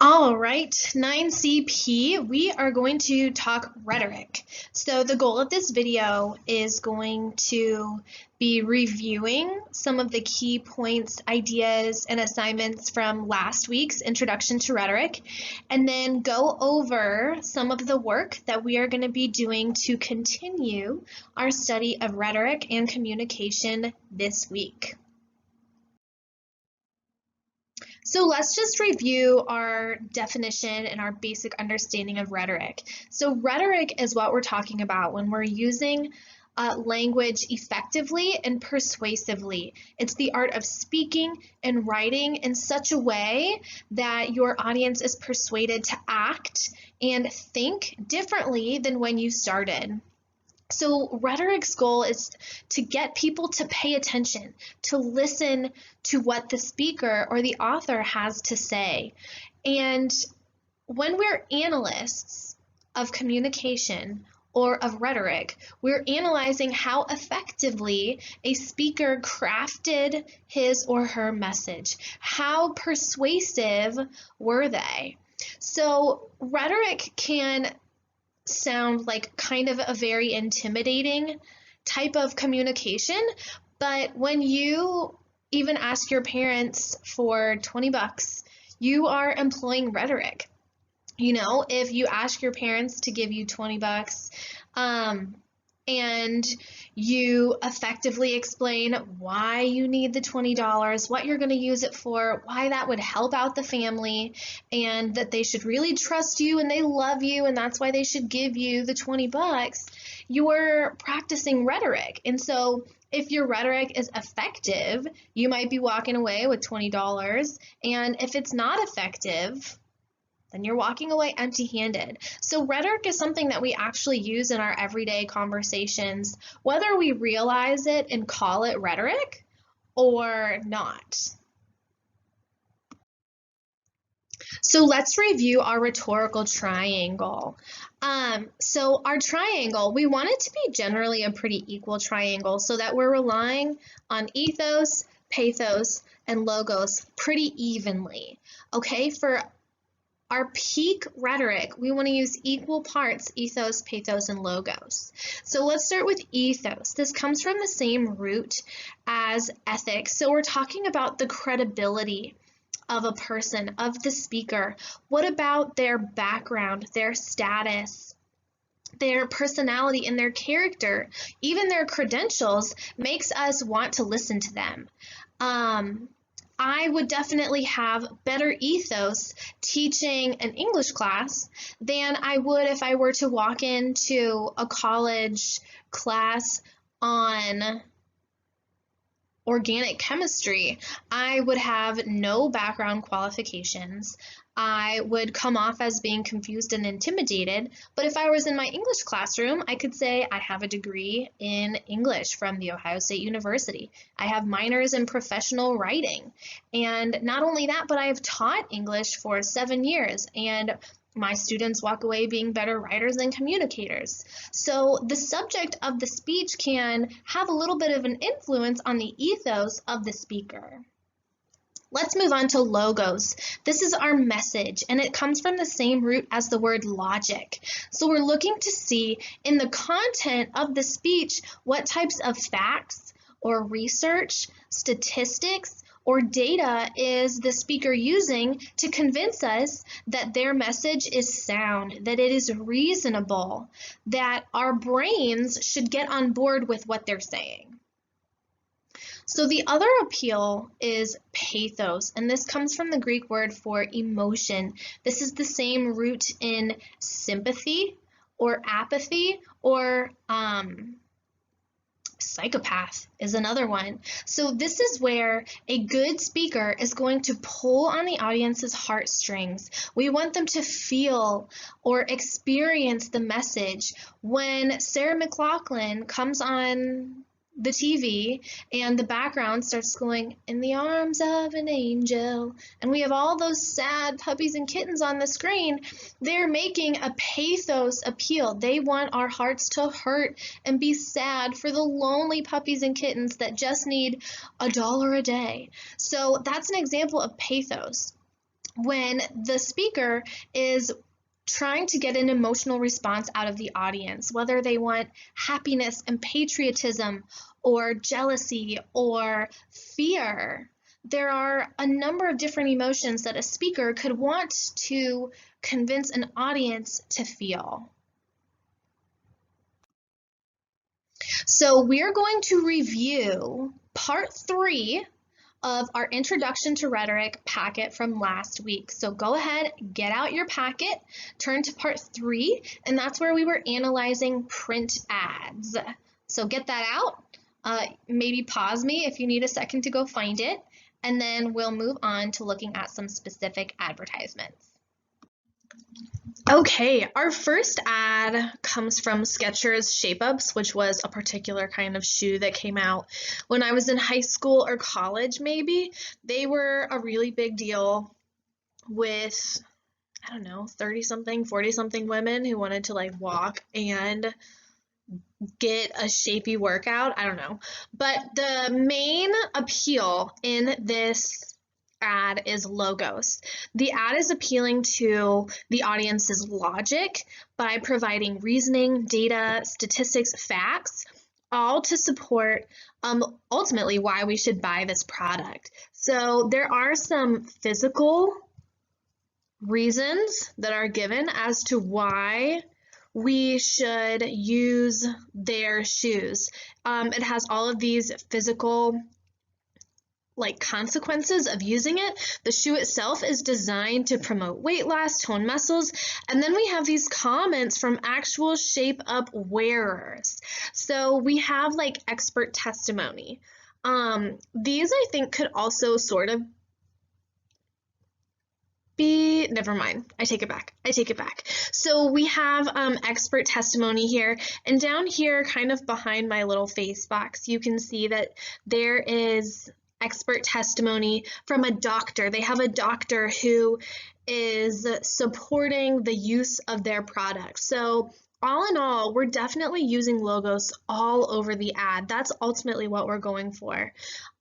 All right, 9CP, we are going to talk rhetoric. So the goal of this video is going to be reviewing some of the key points, ideas, and assignments from last week's Introduction to Rhetoric, and then go over some of the work that we are going to be doing to continue our study of rhetoric and communication this week. So let's just review our definition and our basic understanding of rhetoric. So rhetoric is what we're talking about when we're using language effectively and persuasively. It's the art of speaking and writing in such a way that your audience is persuaded to act and think differently than when you started. So rhetoric's goal is to get people to pay attention, to listen to what the speaker or the author has to say. And when we're analysts of communication or of rhetoric, we're analyzing how effectively a speaker crafted his or her message. How persuasive were they? So rhetoric can sound like kind of a very intimidating type of communication, but when you even ask your parents for 20 bucks, you are employing rhetoric. You know, if you ask your parents to give you 20 bucks, and you effectively explain why you need the $20, what you're going to use it for, why that would help out the family, and that they should really trust you and they love you and that's why they should give you the 20 bucks, you're practicing rhetoric. And so if your rhetoric is effective, you might be walking away with $20, and if it's not effective, then you're walking away empty-handed. So rhetoric is something that we actually use in our everyday conversations, whether we realize it and call it rhetoric or not. So let's review our rhetorical triangle. So our triangle, we want it to be generally a pretty equal triangle so that we're relying on ethos, pathos, and logos pretty evenly. Okay, for our peak rhetoric, we want to use equal parts, ethos, pathos, and logos. So let's start with ethos. This comes from the same root as ethics. So we're talking about the credibility of a person, of the speaker. What about their background, their status, their personality, and their character, even their credentials, makes us want to listen to them. I would definitely have better ethos teaching an English class than I would if I were to walk into a college class on organic chemistry. I would have no background qualifications. I would come off as being confused and intimidated, but if I was in my English classroom, I could say I have a degree in English from The Ohio State University. I have minors in professional writing, and not only that, but I have taught English for 7 years, and my students walk away being better writers and communicators. So the subject of the speech can have a little bit of an influence on the ethos of the speaker. Let's move on to logos. This is our message, and it comes from the same root as the word logic. So we're looking to see in the content of the speech what types of facts or research, statistics, or data is the speaker using to convince us that their message is sound, that it is reasonable, that our brains should get on board with what they're saying. So the other appeal is pathos, and this comes from the Greek word for emotion. This is the same root in sympathy or apathy or psychopath is another one. So this is where a good speaker is going to pull on the audience's heartstrings. We want them to feel or experience the message. When Sarah McLachlan comes on the TV and the background starts going, "In the arms of an angel," and we have all those sad puppies and kittens on the screen, they're making a pathos appeal. They want our hearts to hurt and be sad for the lonely puppies and kittens that just need $1 a day. So that's an example of pathos. when the speaker is trying to get an emotional response out of the audience, whether they want happiness and patriotism or jealousy or fear. There are a number of different emotions that a speaker could want to convince an audience to feel. So we're going to review part 3 of our Introduction to Rhetoric packet from last week. So go ahead, get out your packet, turn to part 3, and that's where we were analyzing print ads. So get that out, maybe pause me if you need a second to go find it, and then we'll move on to looking at some specific advertisements. Okay, our first ad comes from Skechers Shape Ups, which was a particular kind of shoe that came out when I was in high school or college, maybe. They were a really big deal with, I don't know, 30-something, 40-something women who wanted to like walk and get a shapy workout. I don't know. But the main appeal in this ad is logos. The ad is appealing to the audience's logic by providing reasoning, data, statistics, facts, all to support ultimately why we should buy this product. So there are some physical reasons that are given as to why we should use their shoes. It has all of these physical consequences of using it. The shoe itself is designed to promote weight loss, tone muscles, and then we have these comments from actual Shape Up wearers. So we have like expert testimony. These I think could also sort of be, never mind, I take it back. So we have expert testimony here, and down here kind of behind my little face box, you can see that there is expert testimony from a doctor. They have a doctor who is supporting the use of their product. So all in all, we're definitely using logos all over the ad. That's ultimately what we're going for.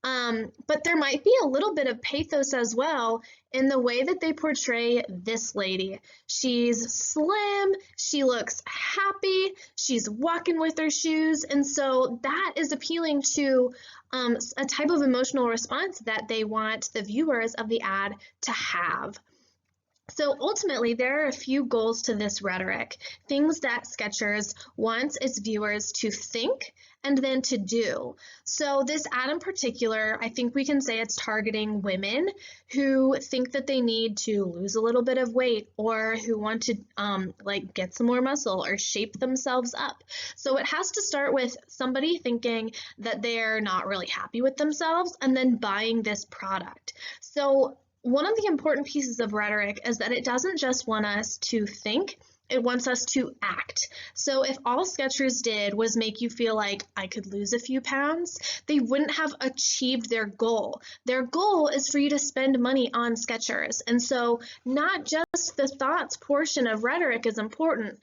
But there might be a little bit of pathos as well in the way that they portray this lady. She's slim, she looks happy, she's walking with her shoes, and so that is appealing to a type of emotional response that they want the viewers of the ad to have. So ultimately, there are a few goals to this rhetoric, things that Skechers wants its viewers to think and then to do. So this ad in particular, I think we can say it's targeting women who think that they need to lose a little bit of weight or who want to get some more muscle or shape themselves up. So it has to start with somebody thinking that they're not really happy with themselves and then buying this product. So one of the important pieces of rhetoric is that it doesn't just want us to think, it wants us to act. So if all Skechers did was make you feel like I could lose a few pounds, they wouldn't have achieved their goal. Their goal is for you to spend money on Skechers. And so not just the thoughts portion of rhetoric is important,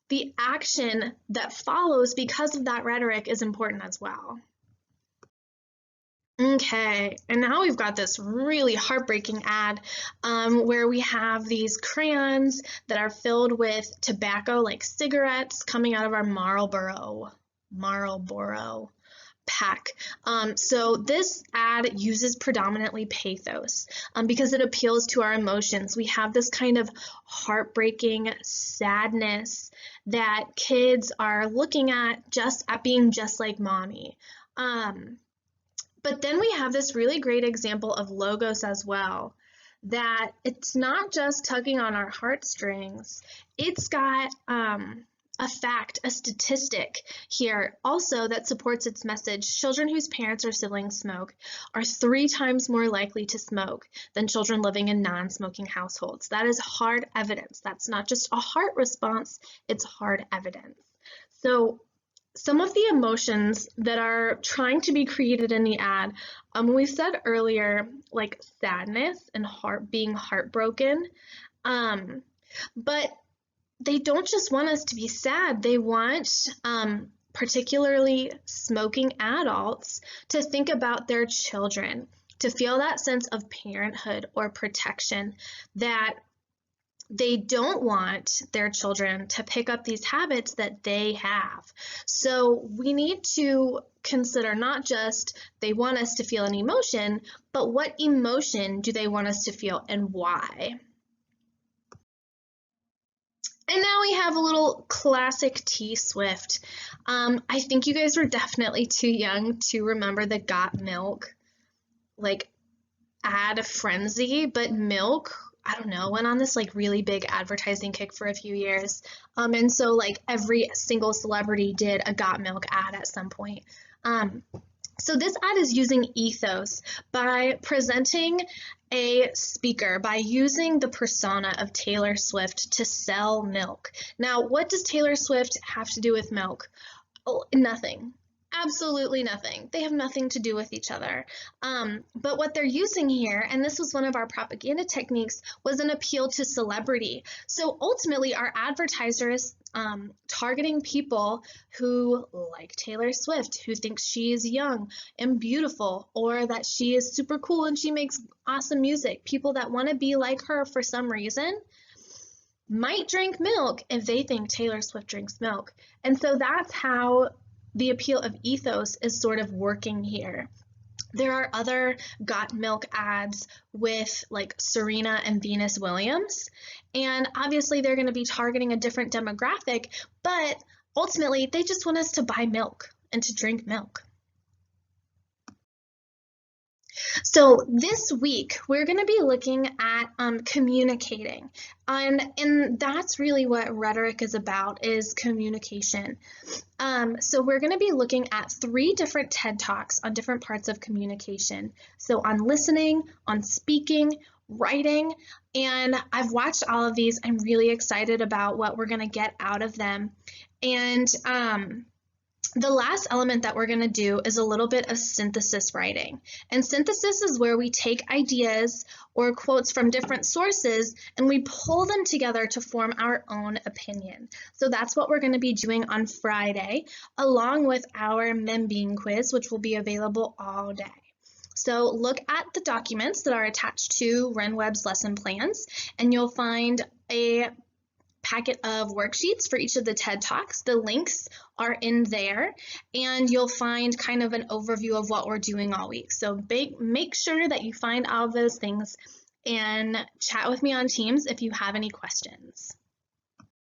the action that follows because of that rhetoric is important as well. Okay, and now we've got this really heartbreaking ad where we have these crayons that are filled with tobacco, like cigarettes, coming out of our Marlboro pack. So this ad uses predominantly pathos because it appeals to our emotions. We have this kind of heartbreaking sadness that kids are looking at being just like mommy. But then we have this really great example of logos as well, that it's not just tugging on our heartstrings. It's got a fact, a statistic here also that supports its message. Children whose parents or siblings smoke are 3 times more likely to smoke than children living in non-smoking households. That is hard evidence. That's not just a heart response, it's hard evidence. So some of the emotions that are trying to be created in the ad, we said earlier, like sadness and being heartbroken, but they don't just want us to be sad. They want particularly smoking adults to think about their children. to feel that sense of parenthood or protection, that they don't want their children to pick up these habits that they have. So we need to consider not just they want us to feel an emotion, but what emotion do they want us to feel and why? And now we have a little classic T Swift. I think you guys were definitely too young to remember the Got Milk like ad frenzy, but Milk, I don't know, went on this like really big advertising kick for a few years. And so like every single celebrity did a Got Milk ad at some point. So this ad is using ETHOS by presenting a speaker, by using the persona of Taylor Swift to sell milk. Now, what does Taylor Swift have to do with milk? Oh, nothing. Absolutely nothing. They have nothing to do with each other. But what they're using here, and this was one of our propaganda techniques, was an appeal to celebrity. So ultimately, our advertisers targeting people who like Taylor Swift, who thinks she is young and beautiful, or that she is super cool and she makes awesome music. People that want to be like her for some reason might drink milk if they think Taylor Swift drinks milk. And so that's how the appeal of ETHOS is sort of working here. There are other Got Milk ads with like Serena and Venus Williams, and obviously they're going to be targeting a different demographic, but ultimately they just want us to buy milk and to drink milk. So this week, we're going to be looking at communicating, and that's really what rhetoric is about, is communication. So we're going to be looking at 3 different TED Talks on different parts of communication. So on listening, on speaking, writing, and I've watched all of these. I'm really excited about what we're going to get out of them. And the last element that we're going to do is a little bit of synthesis writing. And synthesis is where we take ideas or quotes from different sources and we pull them together to form our own opinion. So that's what we're going to be doing on Friday, along with our Membeing quiz, which will be available all day. So look at the documents that are attached to RenWeb's lesson plans, and you'll find a packet of worksheets for each of the TED Talks. The links are in there, and you'll find kind of an overview of what we're doing all week. So make sure that you find all of those things and chat with me on Teams if you have any questions.